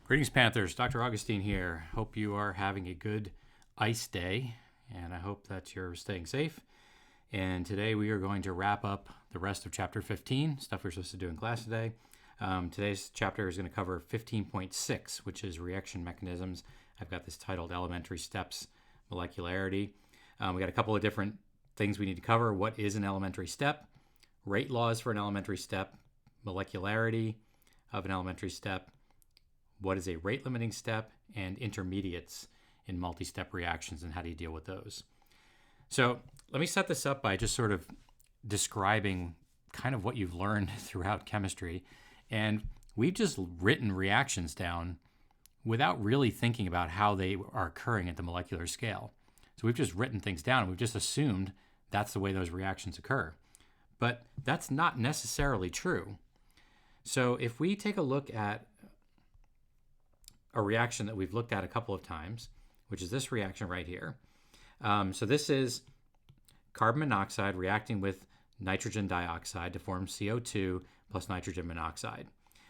Greetings, Panthers. Dr. Augustine here. Hope you are having a good ice day, and I hope that you're staying safe. And today we are going to wrap up the rest of Chapter 15, stuff we're supposed to do in class today. Today's chapter is going to cover 15.6, which is reaction mechanisms. I've got this titled Elementary Steps, Molecularity. We got a couple of different things we need to cover. What is an elementary step? Rate laws for an elementary step. Molecularity of an elementary step. What is a rate limiting step, and intermediates in multi-step reactions, and how do you deal with those? So let me set this up by just sort of describing kind of what you've learned throughout chemistry. And we've just written reactions down without really thinking about how they are occurring at the molecular scale. So we've just written things down, and we've just assumed that's the way those reactions occur. But that's not necessarily true. So if we take a look at a reaction that we've looked at a couple of times, which is this reaction right here. So this is carbon monoxide reacting with nitrogen dioxide to form CO2 plus nitrogen monoxide.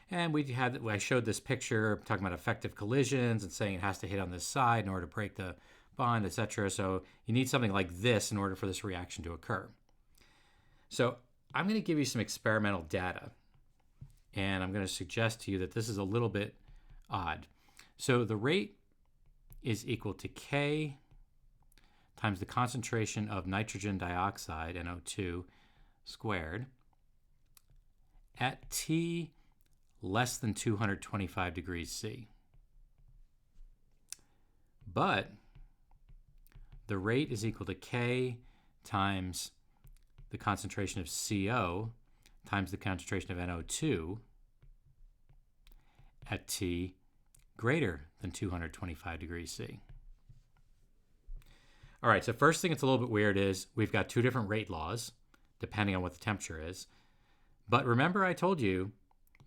And I showed this picture talking about effective collisions and saying it has to hit on this side in order to break the bond, etc. So you need something like this in order for this reaction to occur. So I'm going to give you some experimental data, and I'm going to suggest to you that this is a little bit odd. So the rate is equal to K times the concentration of nitrogen dioxide, NO2, squared at T less than 225 degrees C. But the rate is equal to K times the concentration of CO times the concentration of NO2 at T greater than 225 degrees C. All right, so first thing that's a little bit weird is we've got two different rate laws, depending on what the temperature is. But remember I told you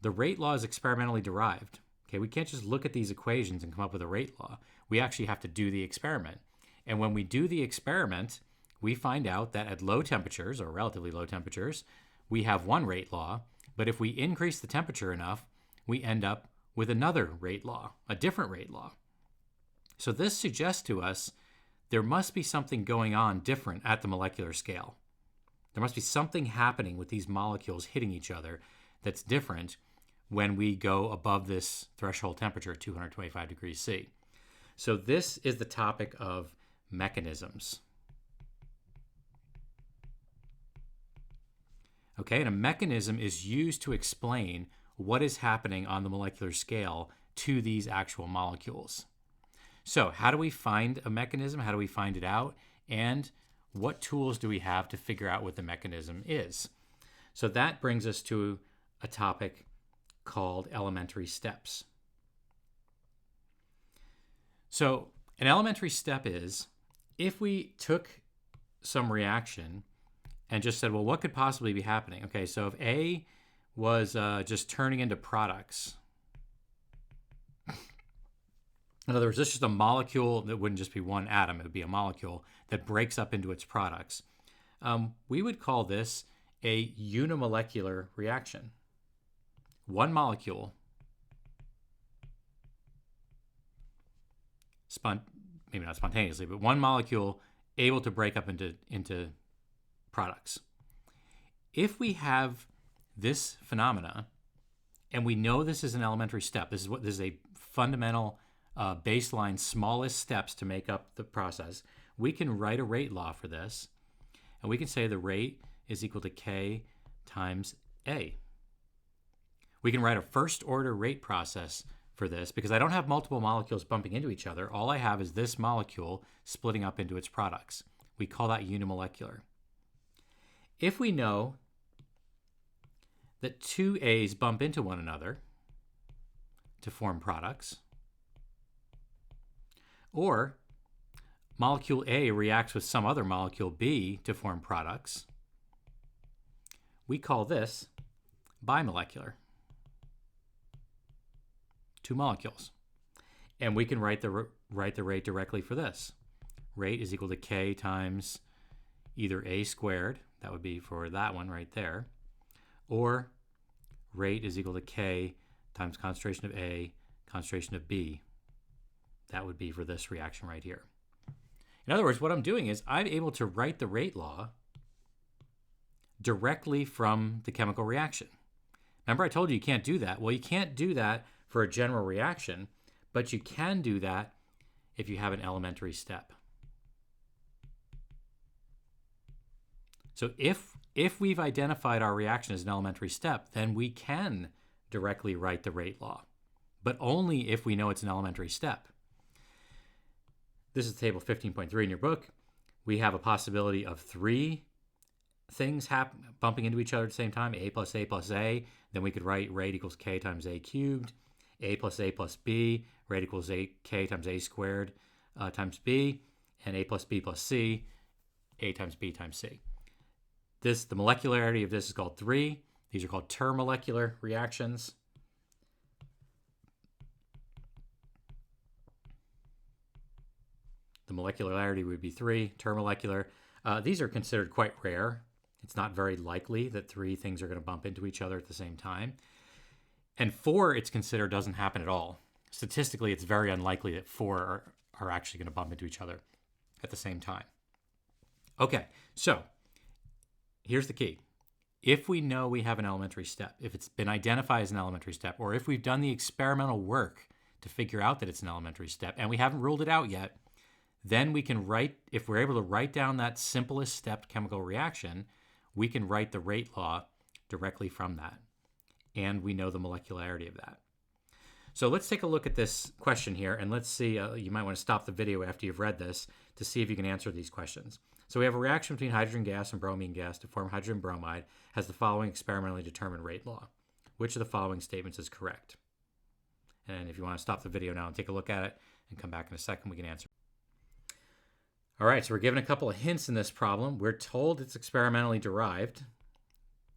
the rate law is experimentally derived. Okay, we can't just look at these equations and come up with a rate law. We actually have to do the experiment. And when we do the experiment, we find out that at low temperatures, or relatively low temperatures, we have one rate law. But if we increase the temperature enough, we end up with another rate law, a different rate law. So this suggests to us there must be something going on different at the molecular scale. There must be something happening with these molecules hitting each other that's different when we go above this threshold temperature of 225 degrees C. So this is the topic of mechanisms. Okay, and a mechanism is used to explain what is happening on the molecular scale to these actual molecules. So how do we find a mechanism? How do we find it out? And what tools do we have to figure out what the mechanism is? So that brings us to a topic called elementary steps. So an elementary step is if we took some reaction and just said, well, what could possibly be happening? Okay, so if A was just turning into products. In other words, this is just a molecule that wouldn't just be one atom, it would be a molecule that breaks up into its products. We would call this a unimolecular reaction. One molecule, maybe not spontaneously, but one molecule able to break up into products. If we have this phenomena, and we know this is an elementary step, this is a fundamental baseline, smallest steps to make up the process, we can write a rate law for this, and we can say the rate is equal to K times A. We can write a first order rate process for this because I don't have multiple molecules bumping into each other. All I have is this molecule splitting up into its products. We call that unimolecular. If we know that two A's bump into one another to form products, or molecule A reacts with some other molecule B to form products, we call this bimolecular. Two molecules. And we can write the rate directly for this. Rate is equal to K times either A squared, that would be for that one right there, or rate is equal to K times concentration of A, concentration of B. That would be for this reaction right here. In other words, what I'm doing is I'm able to write the rate law directly from the chemical reaction. Remember I told you you can't do that? Well, you can't do that for a general reaction, but you can do that if you have an elementary step. So if we've identified our reaction as an elementary step, then we can directly write the rate law, but only if we know it's an elementary step. This is table 15.3 in your book. We have a possibility of 3 things bumping into each other at the same time, A plus A plus A. Then we could write rate equals K times A cubed, A plus B, rate equals K times A squared times B, and A plus B plus C, A times B times C. The molecularity of this is called 3. These are called termolecular reactions. The molecularity would be 3, termolecular. These are considered quite rare. It's not very likely that 3 things are going to bump into each other at the same time. And 4, it's considered, doesn't happen at all. Statistically, it's very unlikely that 4 are actually going to bump into each other at the same time. Okay, so here's the key. If we know we have an elementary step, if it's been identified as an elementary step, or if we've done the experimental work to figure out that it's an elementary step, and we haven't ruled it out yet, then we can write, if we're able to write down that simplest stepped chemical reaction, we can write the rate law directly from that. And we know the molecularity of that. So let's take a look at this question here, and let's see, you might want to stop the video after you've read this to see if you can answer these questions. So we have a reaction between hydrogen gas and bromine gas to form hydrogen bromide, has the following experimentally determined rate law. Which of the following statements is correct? And if you want to stop the video now and take a look at it and come back in a second, we can answer. All right, so we're given a couple of hints in this problem. We're told it's experimentally derived.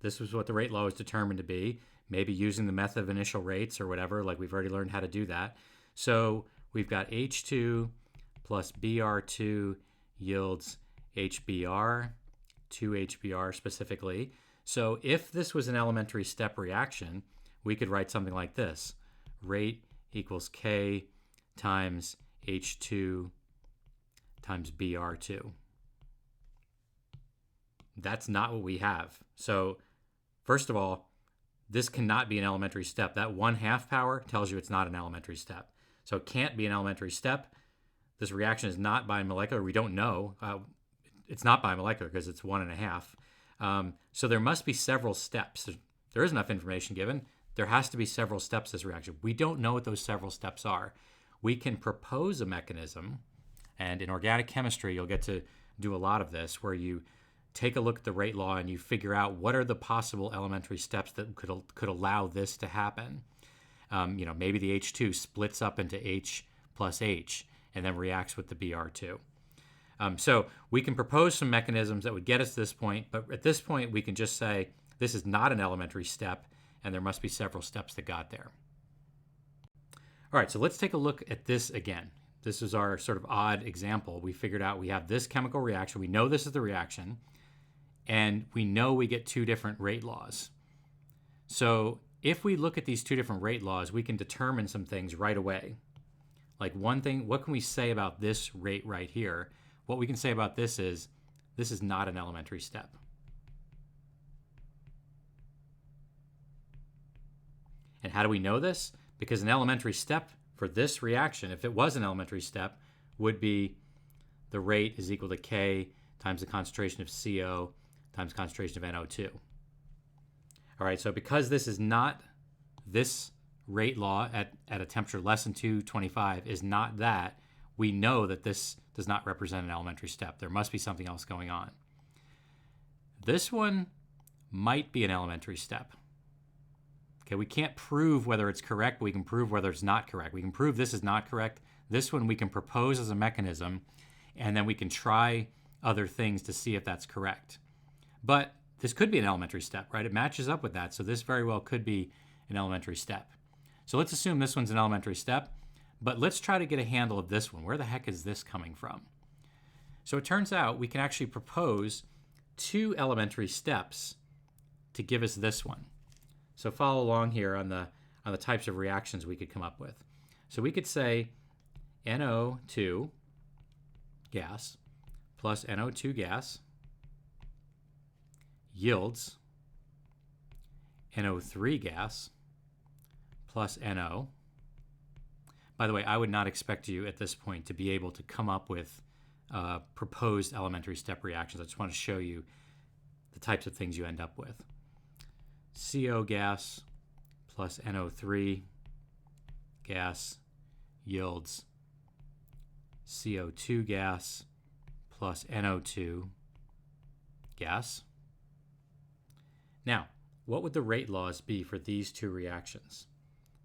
This was what the rate law was determined to be, maybe using the method of initial rates or whatever, like we've already learned how to do that. So we've got H2 plus Br2 yields HBr, 2HBr specifically. So if this was an elementary step reaction, we could write something like this. Rate equals K times H2 times Br2. That's not what we have. So first of all, this cannot be an elementary step. That 1/2 power tells you it's not an elementary step. So it can't be an elementary step. This reaction is not bimolecular. We don't know. It's not bimolecular because it's 1.5. So there must be several steps. There is enough information given. There has to be several steps to this reaction. We don't know what those several steps are. We can propose a mechanism, and in organic chemistry, you'll get to do a lot of this, where you take a look at the rate law and you figure out what are the possible elementary steps that could allow this to happen. Maybe the H2 splits up into H plus H and then reacts with the Br2. So we can propose some mechanisms that would get us to this point, but at this point we can just say this is not an elementary step and there must be several steps that got there. All right, so let's take a look at this again. This is our sort of odd example. We figured out we have this chemical reaction. We know this is the reaction, and we know we get 2 different rate laws. So if we look at these 2 different rate laws, we can determine some things right away. Like one thing, what can we say about this rate right here? What we can say about this is not an elementary step. And how do we know this? Because an elementary step for this reaction, if it was an elementary step, would be the rate is equal to K times the concentration of CO times concentration of NO2. All right, so because this is not, this rate law at a temperature less than 225 is not that, we know that this does not represent an elementary step. There must be something else going on. This one might be an elementary step. Okay, we can't prove whether it's correct, but we can prove whether it's not correct. We can prove this is not correct. This one we can propose as a mechanism, and then we can try other things to see if that's correct. But this could be an elementary step, right? It matches up with that, so this very well could be an elementary step. So let's assume this one's an elementary step, but let's try to get a handle of this one. Where the heck is this coming from? So it turns out we can actually propose 2 elementary steps to give us this one. So follow along here on on the types of reactions we could come up with. So we could say NO2 gas plus NO2 gas yields NO3 gas plus NO. By the way, I would not expect you at this point to be able to come up with proposed elementary step reactions. I just want to show you the types of things you end up with. CO gas plus NO3 gas yields CO2 gas plus NO2 gas. Now, what would the rate laws be for these two reactions?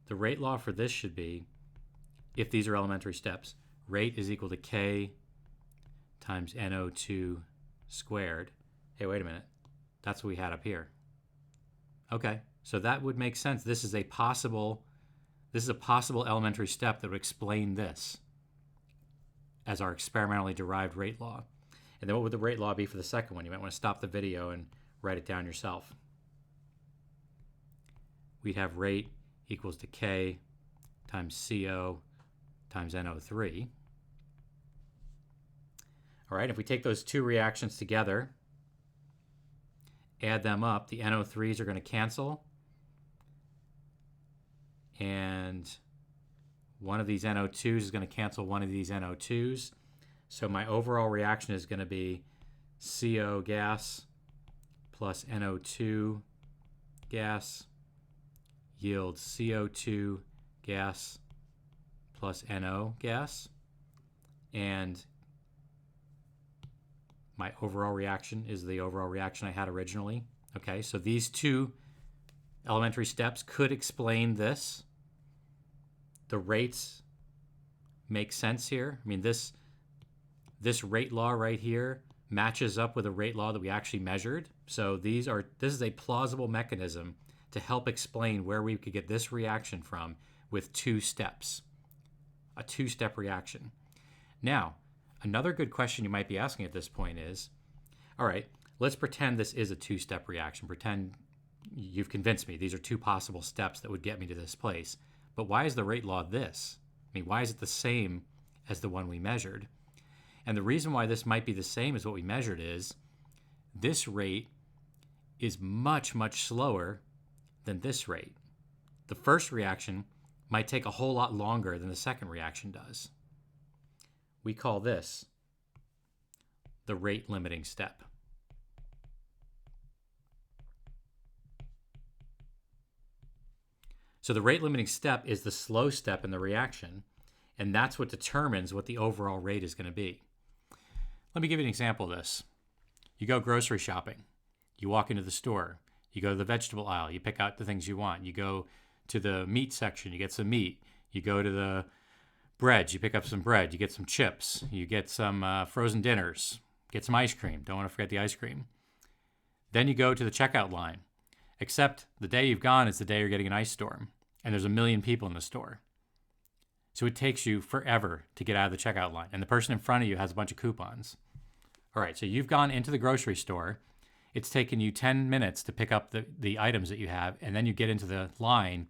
The rate law for this should be, if these are elementary steps, rate is equal to K times NO2 squared. Hey, wait a minute. That's what we had up here. Okay, so that would make sense. This is a possible elementary step that would explain this as our experimentally derived rate law. And then what would the rate law be for the second one? You might want to stop the video and write it down yourself. We'd have rate equals to K times CO times NO3. All right, if we take those two reactions together, add them up, the NO3s are going to cancel. And one of these NO2s is going to cancel one of these NO2s. So my overall reaction is going to be CO gas plus NO2 gas yields CO2 gas plus NO gas. And my overall reaction is the overall reaction I had originally. Okay, so these two elementary steps could explain this. The rates make sense here. I mean, this rate law right here matches up with a rate law that we actually measured. So this is a plausible mechanism to help explain where we could get this reaction from with two steps, a two-step reaction. Now, another good question you might be asking at this point is, all right, let's pretend this is a two-step reaction. Pretend you've convinced me these are two possible steps that would get me to this place. But why is the rate law this? I mean, why is it the same as the one we measured? And the reason why this might be the same as what we measured is this rate is much, much slower than this rate. The first reaction might take a whole lot longer than the second reaction does. We call this the rate limiting step. So the rate limiting step is the slow step in the reaction, and that's what determines what the overall rate is going to be. Let me give you an example of this. You go grocery shopping. You walk into the store. You go to the vegetable aisle. You pick out the things you want. You go to the meat section. You get some meat. You go to the bread. You pick up some bread. You get some chips. You get some frozen dinners. Get some ice cream. Don't want to forget the ice cream. Then you go to the checkout line. Except the day you've gone is the day you're getting an ice storm. And there's 1 million people in the store. So it takes you forever to get out of the checkout line. And the person in front of you has a bunch of coupons. All right, so you've gone into the grocery store. It's taken you 10 minutes to pick up the items that you have. And then you get into the line,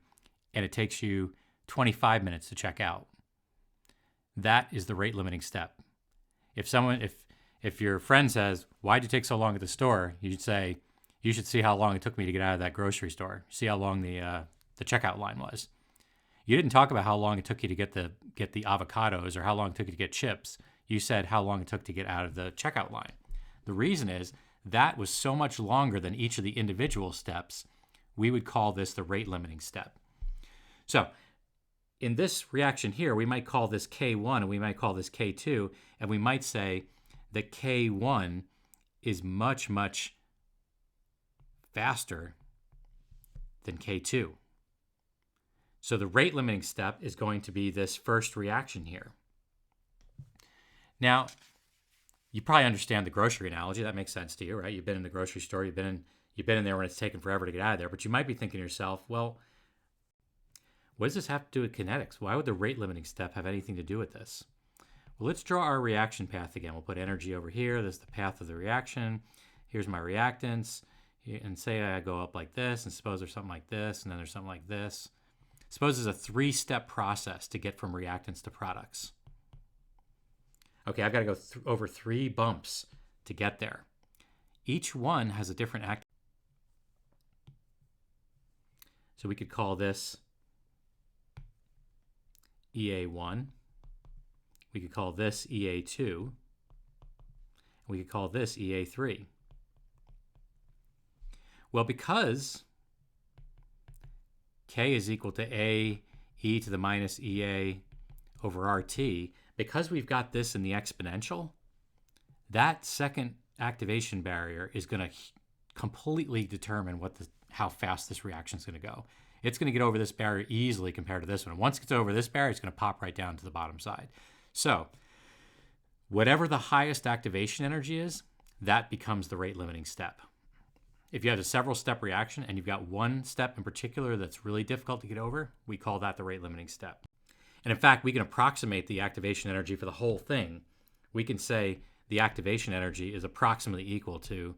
and it takes you 25 minutes to check out. That is the rate limiting step. If your friend says, "Why'd you take so long at the store?" you'd say, "You should see how long it took me to get out of that grocery store. See how long the checkout line was." You didn't talk about how long it took you to get the avocados or how long it took you to get chips. You said how long it took to get out of the checkout line. The reason is that was so much longer than each of the individual steps. We would call this the rate limiting step. So in this reaction here, we might call this K1 and we might call this K2, and we might say that K1 is much, much faster than K2. So the rate limiting step is going to be this first reaction here. Now, you probably understand the grocery analogy. That makes sense to you, right? You've been in the grocery store. You've been in there when it's taken forever to get out of there. But you might be thinking to yourself, well, what does this have to do with kinetics? Why would the rate limiting step have anything to do with this? Well, let's draw our reaction path again. We'll put energy over here. This is the path of the reaction. Here's my reactants. And say I go up like this, and suppose there's something like this, and then there's something like this. Suppose it's a 3-step process to get from reactants to products. Okay, I've got to go over 3 bumps to get there. Each one has a different act. So we could call this EA1. We could call this EA2. We could call this EA3. Well, because K is equal to A e to the minus EA over RT, because we've got this in the exponential, that second activation barrier is going to completely determine how fast this reaction is going to go. It's going to get over this barrier easily compared to this one. And once it gets over this barrier, it's going to pop right down to the bottom side. So whatever the highest activation energy is, that becomes the rate limiting step. If you have a several step reaction and you've got one step in particular that's really difficult to get over, we call that the rate limiting step. And in fact, we can approximate the activation energy for the whole thing. We can say the activation energy is approximately equal to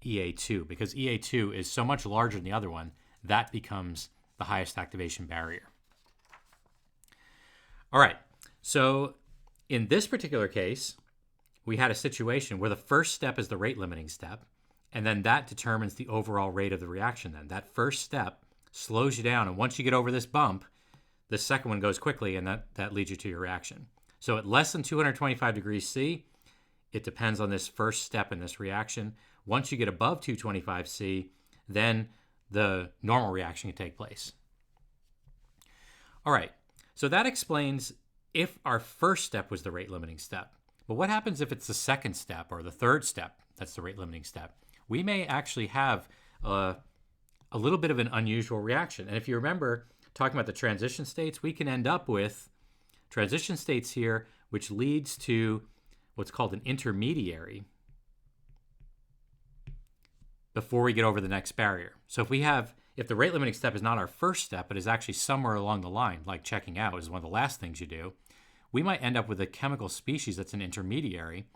EA2, because EA2 is so much larger than the other one, that becomes the highest activation barrier. All right, so in this particular case, we had a situation where the first step is the rate limiting step, and then that determines the overall rate of the reaction then. That first step slows you down, and once you get over this bump, the second one goes quickly, and that leads you to your reaction. So at less than 225 degrees C, it depends on this first step in this reaction. Once you get above 225 C, then the normal reaction can take place. All right, so that explains if our first step was the rate limiting step. But what happens if it's the second step or the third step that's the rate limiting step? We may actually have a little bit of an unusual reaction. And if you remember talking about the transition states, we can end up with transition states here, which leads to what's called an intermediary before we get over the next barrier. So if the rate limiting step is not our first step, but is actually somewhere along the line, like checking out is one of the last things you do, we might end up with a chemical species that's an intermediary.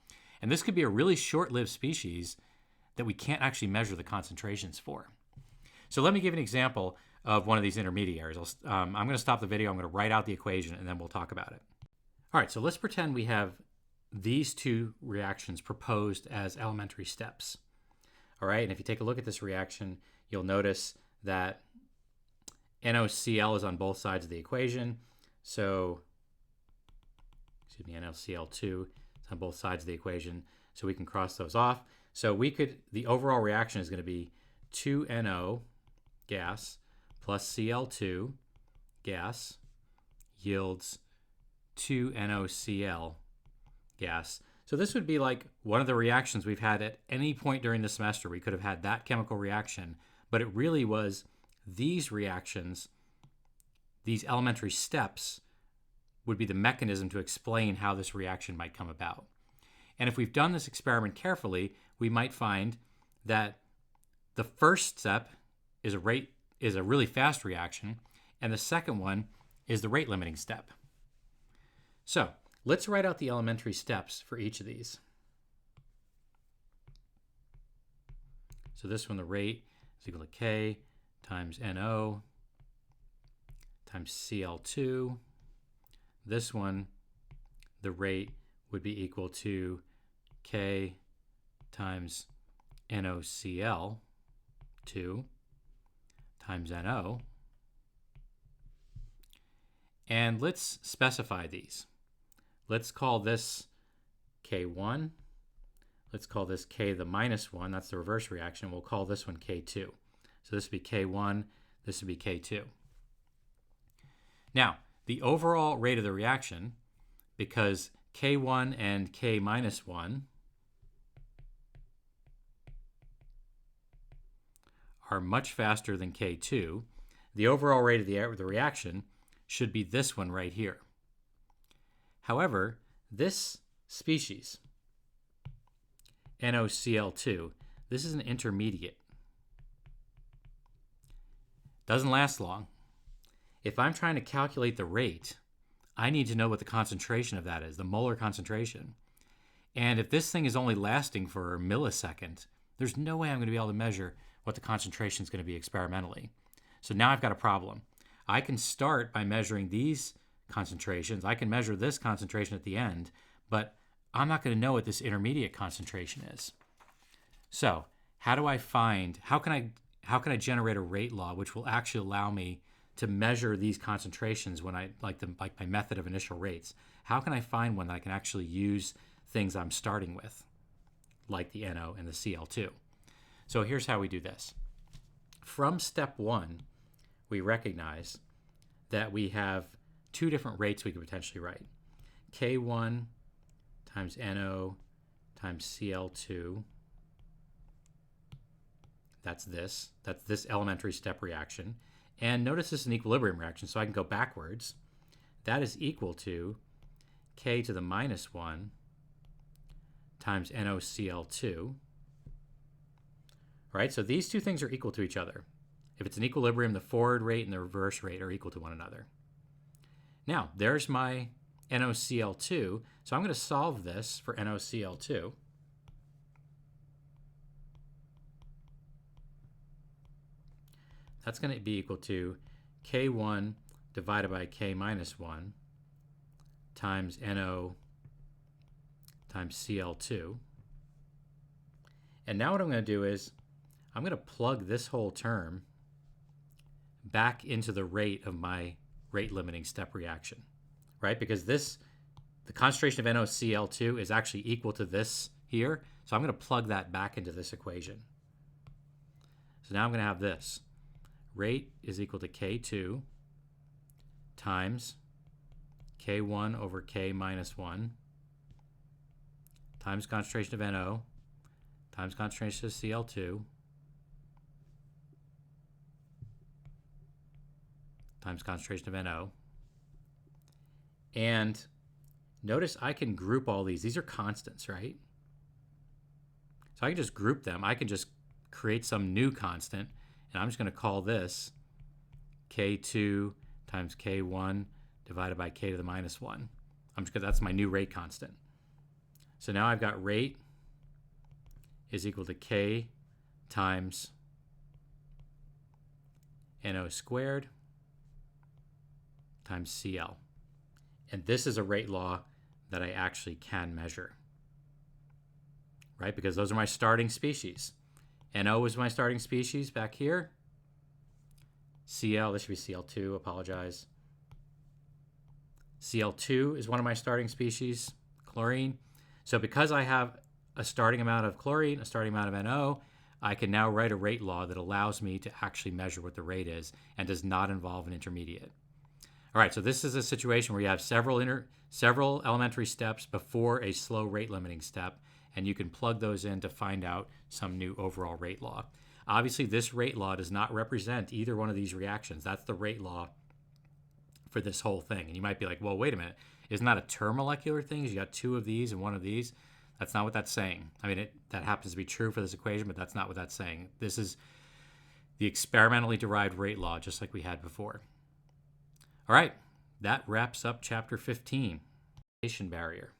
And this could be a really short-lived species that we can't actually measure the concentrations for. So let me give you an example of one of these intermediaries. I'm going to stop the video. I'm going to write out the equation, and then we'll talk about it. All right, so let's pretend we have these two reactions proposed as elementary steps. All right, and if you take a look at this reaction, you'll notice that NOCl is on both sides of the equation. So, NOCl2 is on both sides of the equation. So we can cross those off. So the overall reaction is going to be 2NO gas plus Cl2 gas yields 2NOCl gas. So this would be like one of the reactions we've had at any point during the semester. We could have had that chemical reaction, but it really was these reactions, these elementary steps, would be the mechanism to explain how this reaction might come about. And if we've done this experiment carefully, we might find that the first step is a really fast reaction, and the second one is the rate limiting step. So let's write out the elementary steps for each of these. So this one, the rate is equal to K times NO times Cl2. This one, the rate would be equal to K times NOCl2 times NO. And let's specify these. Let's call this K1. Let's call this K the minus 1. That's the reverse reaction. We'll call this one K2. So this would be K1. This would be K2. Now, the overall rate of the reaction, because K1 and K minus 1 are much faster than K2, the overall rate of the reaction should be this one right here. However, this species, NOCl2, this is an intermediate. Doesn't last long. If I'm trying to calculate the rate, I need to know what the concentration of that is, the molar concentration. And if this thing is only lasting for a millisecond, there's no way I'm going to be able to measure what the concentration is going to be experimentally. So now I've got a problem. I can start by measuring these concentrations. I can measure this concentration at the end, but I'm not going to know what this intermediate concentration is. So how can I generate a rate law which will actually allow me to measure these concentrations when I like my method of initial rates? How can I find one that I can actually use things I'm starting with, like the NO and the Cl2? So here's how we do this. From step 1, we recognize that we have two different rates we could potentially write. K1 times NO times Cl2. That's this elementary step reaction. And notice this is an equilibrium reaction, so I can go backwards. That is equal to K to the minus 1 times NoCl2. Right, so these two things are equal to each other. If it's an equilibrium, the forward rate and the reverse rate are equal to one another. Now, there's my NoCl2, so I'm going to solve this for NoCl2. That's going to be equal to K1 divided by K minus 1 times NO times Cl2. And now what I'm going to do is I'm going to plug this whole term back into the rate of my rate limiting step reaction, right? Because the concentration of NoCl2 is actually equal to this here. So I'm going to plug that back into this equation. So now I'm going to have this. Rate is equal to K2 times K1 over K minus 1 times concentration of NO times concentration of Cl2 times concentration of NO. And notice I can group all these. These are constants, right? So I can just group them. I can just create some new constant, and I'm just going to call this K2 times K1 divided by K to the minus 1. That's my new rate constant. So now I've got rate is equal to K times NO squared times Cl. And this is a rate law that I actually can measure, right? Because those are my starting species. NO is my starting species back here. Cl, this should be Cl2, apologize. Cl2 is one of my starting species, chlorine. So because I have a starting amount of chlorine, a starting amount of NO, I can now write a rate law that allows me to actually measure what the rate is and does not involve an intermediate. All right, so this is a situation where you have several elementary steps before a slow rate limiting step, and you can plug those in to find out some new overall rate law. Obviously, this rate law does not represent either one of these reactions. That's the rate law for this whole thing. And you might be like, well, wait a minute. Isn't that a termolecular thing? You got two of these and one of these. That's not what that's saying. I mean, that happens to be true for this equation, but that's not what that's saying. This is the experimentally derived rate law, just like we had before. All right, that wraps up chapter 15, barrier.